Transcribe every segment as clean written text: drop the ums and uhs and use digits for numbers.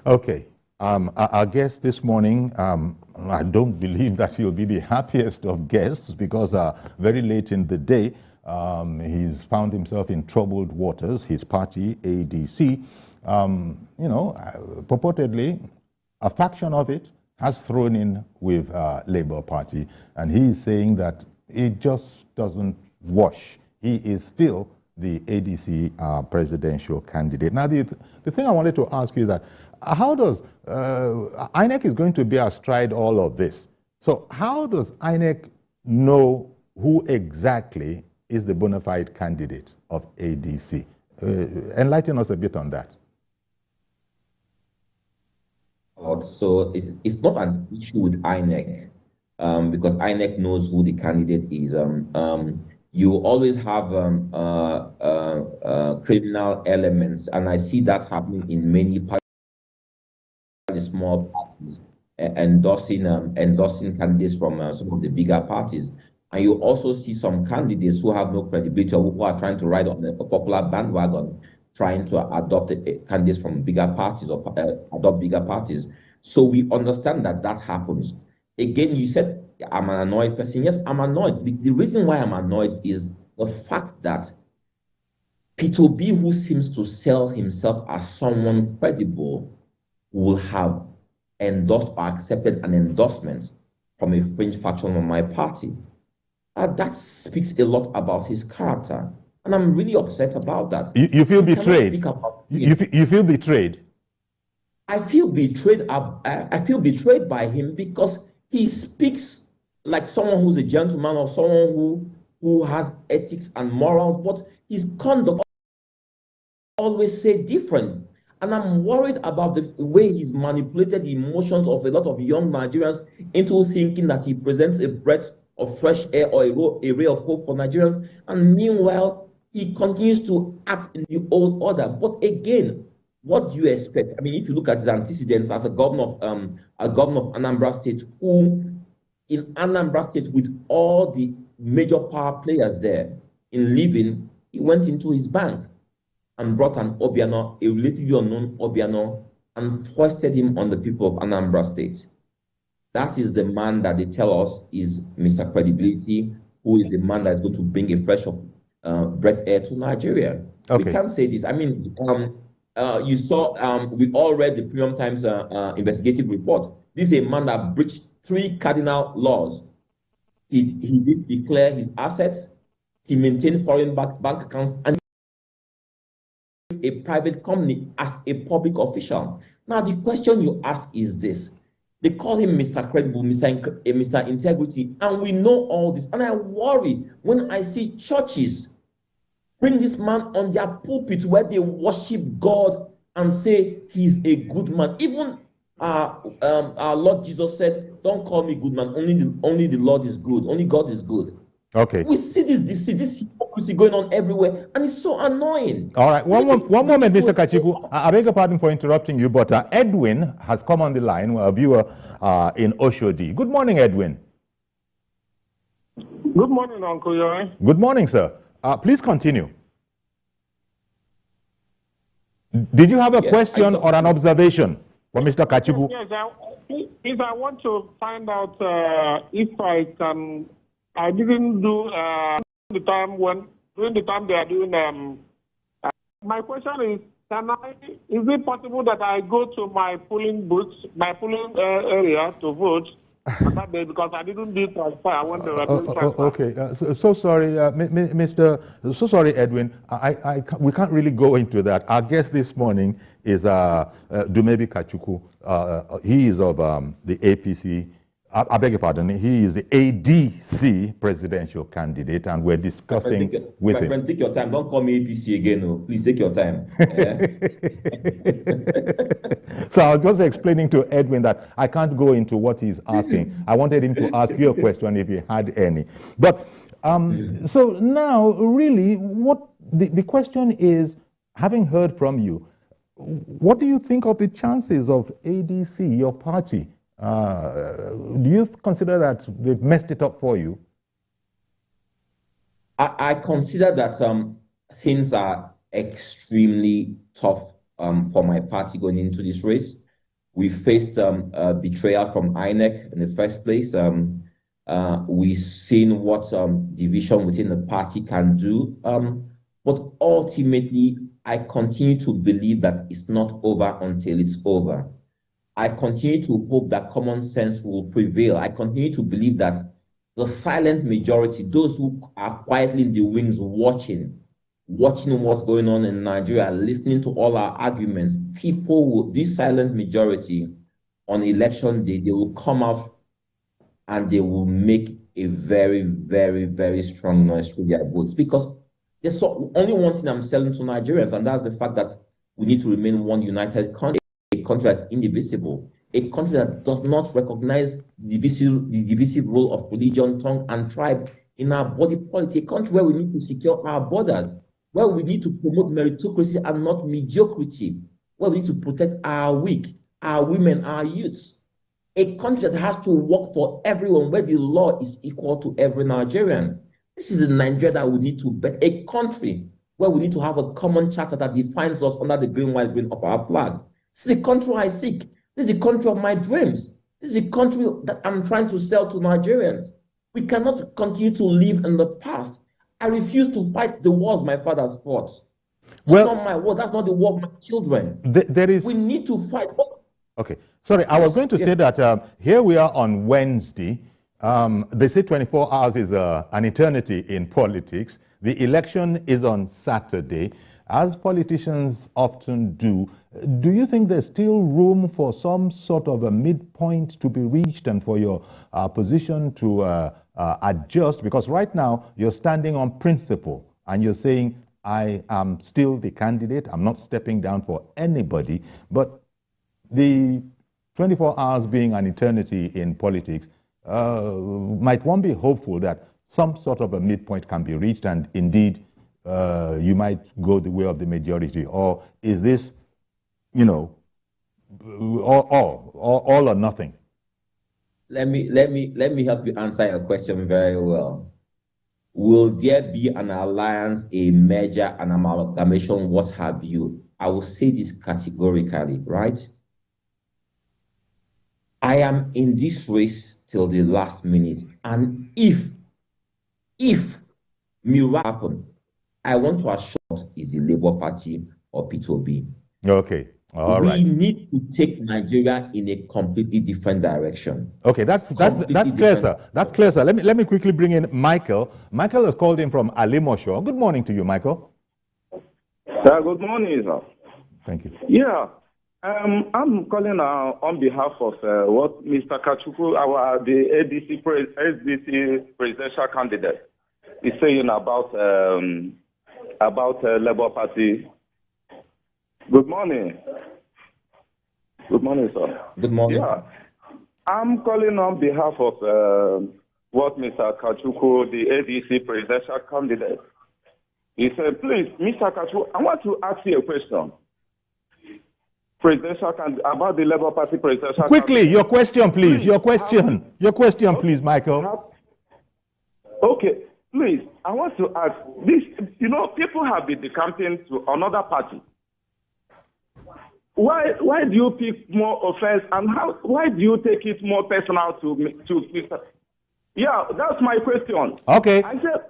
Okay. Our guest this morning, I don't believe that he'll be the happiest of guests because very late in the day, he's found himself in troubled waters. His party, ADC, purportedly, a faction of it has thrown in with Labour Party, and he's saying that it just doesn't wash. He is still the ADC presidential candidate. Now, the thing I wanted to ask you is that how does INEC is going to be astride all of this? So how does INEC know who exactly is the bona fide candidate of ADC? Enlighten us a bit on that. So it's not an issue with INEC because INEC knows who the candidate is. You always have criminal elements, and I see that happening in many parties. The small parties endorsing candidates from some of the bigger parties, and you also see some candidates who have no credibility or who are trying to ride on a popular bandwagon, trying to adopt candidates from bigger parties or adopt bigger parties. So we understand that happens. Again, you said I'm an annoyed person. Yes, I'm annoyed. The reason why I'm annoyed is the fact that Peter B, who seems to sell himself as someone credible, will have endorsed or accepted an endorsement from a fringe faction of my party. That speaks a lot about his character. And I'm really upset about that. You feel betrayed? You feel betrayed? I feel betrayed. I feel betrayed by him because he speaks like someone who's a gentleman or someone who has ethics and morals, but his conduct always say different. And I'm worried about the way he's manipulated the emotions of a lot of young Nigerians into thinking that he presents a breath of fresh air or a ray of hope for Nigerians. And meanwhile, he continues to act in the old order. But again, what do you expect? I mean, if you look at his antecedents as a governor of Anambra State, who in Anambra State, with all the major power players there, in living, he went into his bank and brought an Obiano, a relatively unknown Obiano, and foisted him on the people of Anambra State. That is the man that they tell us is Mr. Credibility, who is the man that is going to bring a fresh breath air to Nigeria. Okay. We can't say this. I mean, you saw, we all read the Premium Times investigative report. This is a man that breached 3 cardinal laws. He did declare his assets, he maintained foreign bank accounts, and a private company as a public official. Now, the question you ask is this. They call him Mr. Credible, Mr. Integrity, and we know all this. And I worry when I see churches bring this man on their pulpit where they worship God and say he's a good man. Even our Lord Jesus said, "Don't call me good man, only the Lord is good, only God is good." Okay. We see this hypocrisy going on everywhere, and it's so annoying. All right, one moment, Mr. Kachikwu. I beg your pardon for interrupting you, but Edwin has come on the line, a viewer in Oshodi. Good morning, Edwin. Good morning, Uncle Yoy. Good morning, sir. Please continue. Did you have a question or an observation for Mr. Kachikwu? Yes, I want to find out if I can. I didn't do during the time they are doing. My question is, is it possible that I go to my polling booth, my polling area to vote on that day, because I didn't do transfer? I want to transfer. Okay, so sorry, Mr. So sorry, Edwin. We can't really go into that. Our guest this morning is Dumebi Kachikwu. He is of the APC. I beg your pardon, he is the ADC presidential candidate, and we're discussing with him. My friend, take your time. Don't call me APC again. No. Please take your time. So I was just explaining to Edwin that I can't go into what he's asking. I wanted him to ask you a question if he had any. But so now, really, what the question is, having heard from you, what do you think of the chances of ADC, your party? Do you consider that they've messed it up for you? I consider that things are extremely tough for my party going into this race. We faced betrayal from INEC in the first place. We've seen what division within the party can do. But ultimately, I continue to believe that it's not over until it's over. I continue to hope that common sense will prevail. I continue to believe that the silent majority, those who are quietly in the wings watching what's going on in Nigeria, listening to all our arguments, this silent majority on election day, they will come out and they will make a very, very, very strong noise through their votes. Because there's only one thing I'm selling to Nigerians, and that's the fact that we need to remain one united country, a country that's indivisible, a country that does not recognize the divisive role of religion, tongue, and tribe in our body politic, a country where we need to secure our borders, where we need to promote meritocracy and not mediocrity, where we need to protect our weak, our women, our youths. A country that has to work for everyone, where the law is equal to every Nigerian. This is a Nigeria that we need to bet. A country where we need to have a common charter that defines us under the green, white, green of our flag. This is the country I seek. This is the country of my dreams. This is the country that I'm trying to sell to Nigerians. We cannot continue to live in the past. I refuse to fight the wars my fathers fought. That's not my war. That's not the war of my children. We need to fight. Okay. Sorry, I was going to say that here we are on Wednesday. They say 24 hours is an eternity in politics. The election is on Saturday. As politicians often do you think there's still room for some sort of a midpoint to be reached and for your position to adjust? Because right now you're standing on principle and you're saying, I am still the candidate. I'm not stepping down for anybody. But the 24 hours being an eternity in politics, might one be hopeful that some sort of a midpoint can be reached and indeed you might go the way of the majority? Or is this, all or nothing? Let me help you answer your question very well. Will there be an alliance, a merger, an amalgamation, what have you? I will say this categorically, right? I am in this race till the last minute. And if miracle happen, I want to assure us is the Labour Party or P2B. Okay. All right. We need to take Nigeria in a completely different direction. Okay, that's clear, sir. That's clear, sir. Let me quickly bring in Michael. Michael has called in from Alimosho. Good morning to you, Michael. Sir, good morning, sir. Thank you. Yeah, I'm calling on behalf of what Mr. Kachikwu, the ADC presidential candidate, is saying about Labour Party. Good morning. Good morning, sir. Good morning. Yeah, I'm calling on behalf of what Mr. Kachikwu, the ADC presidential candidate. He said, please, Mr. Kachikwu, I want to ask you a question. About the Labour Party presidential Quickly, candidate. your question, please. Your question, please, Michael. Okay, please, I want to ask this. People have been decamping to another party. Why do you pick more offense, and why do you take it more personal to Mr.? Yeah, that's my question. Okay. I said,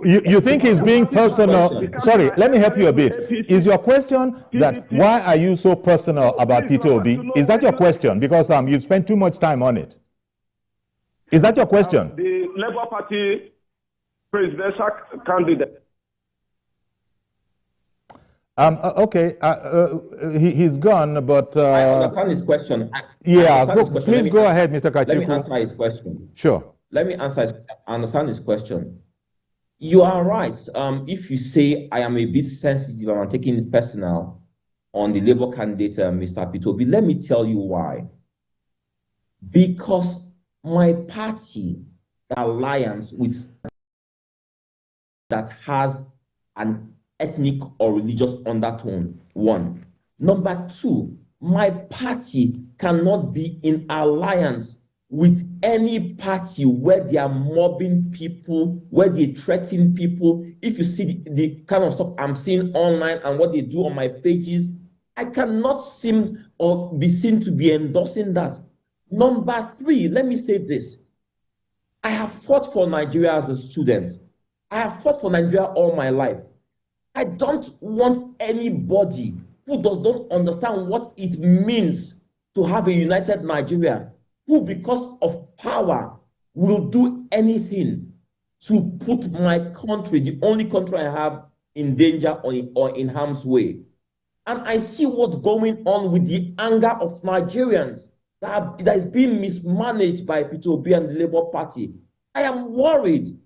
you think he's being personal? Sorry, let me help you a bit. Is your question that why are you so personal about P2B? Is that your question? Because you've spent too much time on it. Is that your question? The Labour Party presidential candidate. Okay, he's gone, but... I understand his question. Please go ahead, Mr. Kachikwu. Let me answer his question. Sure. Let me answer. I understand his question. You are right. If you say I am a bit sensitive and I'm taking it personal on the Labour candidate, Mr. P2B, let me tell you why. Because my party, the alliance with that has an ethnic or religious undertone, one. Number two, my party cannot be in alliance with any party where they are mobbing people, where they threaten people. If you see the kind of stuff I'm seeing online and what they do on my pages, I cannot seem or be seen to be endorsing that. Number three, let me say this. I have fought for Nigeria as a student. I have fought for Nigeria all my life. I don't want anybody who does not understand what it means to have a united Nigeria, who because of power will do anything to put my country, the only country I have, in danger or in harm's way. And I see what's going on with the anger of Nigerians that is being mismanaged by Peter Obi and the Labour Party. I am worried.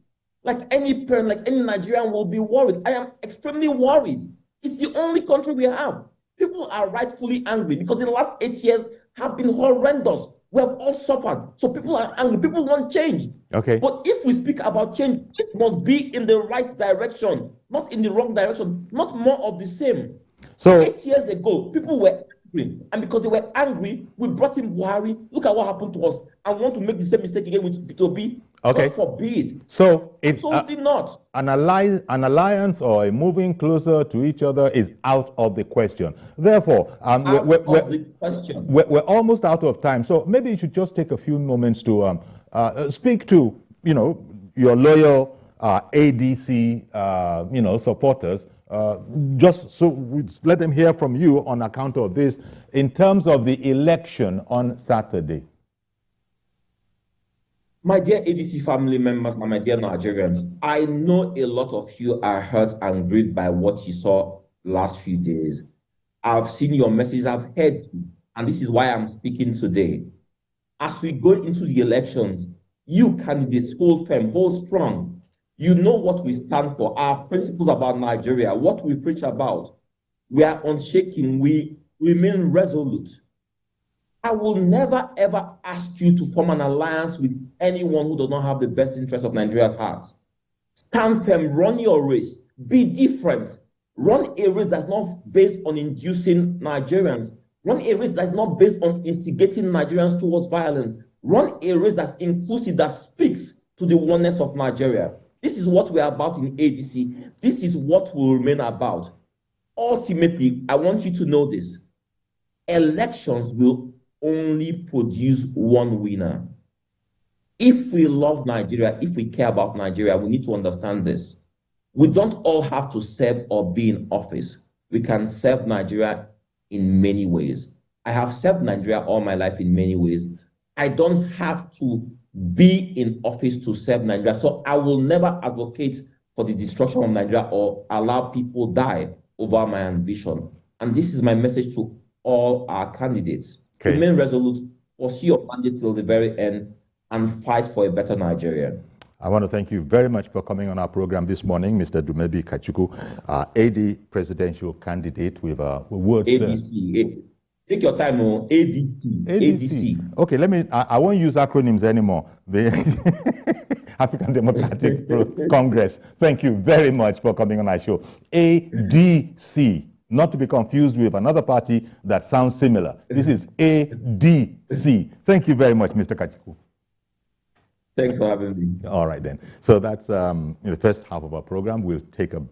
Like any parent, like any Nigerian will be worried. I am extremely worried. It's the only country we have. People are rightfully angry because the last 8 years have been horrendous. We have all suffered. So people are angry. People want change. Okay. But if we speak about change, it must be in the right direction, not in the wrong direction, not more of the same. So 8 years ago, people were angry. And because they were angry, we brought in Buhari. Look at what happened to us. And want to make the same mistake again with Peter Obi. Okay. God forbid. So it's absolutely not. An alliance or a moving closer to each other is out of the question. Therefore, we're almost out of time. So maybe you should just take a few moments to speak to, your loyal ADC, supporters. Just so let them hear from you on account of this in terms of the election on Saturday. My dear ADC family members and my dear Nigerians, I know a lot of you are hurt and grieved by what you saw last few days. I've seen your messages, I've heard you, and this is why I'm speaking today. As we go into the elections, you candidates hold firm, hold strong. You know what we stand for, our principles about Nigeria, what we preach about. We are unshaken, we remain resolute. I will never ever ask you to form an alliance with anyone who does not have the best interest of Nigeria at heart. Stand firm, run your race, be different. Run a race that's not based on inducing Nigerians. Run a race that's not based on instigating Nigerians towards violence. Run a race that's inclusive, that speaks to the oneness of Nigeria. This is what we're about in ADC. This is what we'll remain about. Ultimately, I want you to know this. Elections will only produce one winner. If we love Nigeria, if we care about Nigeria, we need to understand this. We don't all have to serve or be in office. We can serve Nigeria in many ways. I have served Nigeria all my life in many ways. I don't have to be in office to serve Nigeria. So I will never advocate for the destruction of Nigeria or allow people die over my ambition. And this is my message to all our candidates. Okay. Remain resolute, pursue your mandate till the very end, and fight for a better Nigeria. I want to thank you very much for coming on our program this morning, Mr. Dumebi Kachikwu, AD presidential candidate with words. ADC. Take your time, ADC. ADC. Okay, I won't use acronyms anymore. The African Democratic Congress. Thank you very much for coming on our show. ADC. Not to be confused with another party that sounds similar. This is ADC. Thank you very much, Mr. Kachikwu. Thanks for having me. All right, then. So that's the first half of our program. We'll take a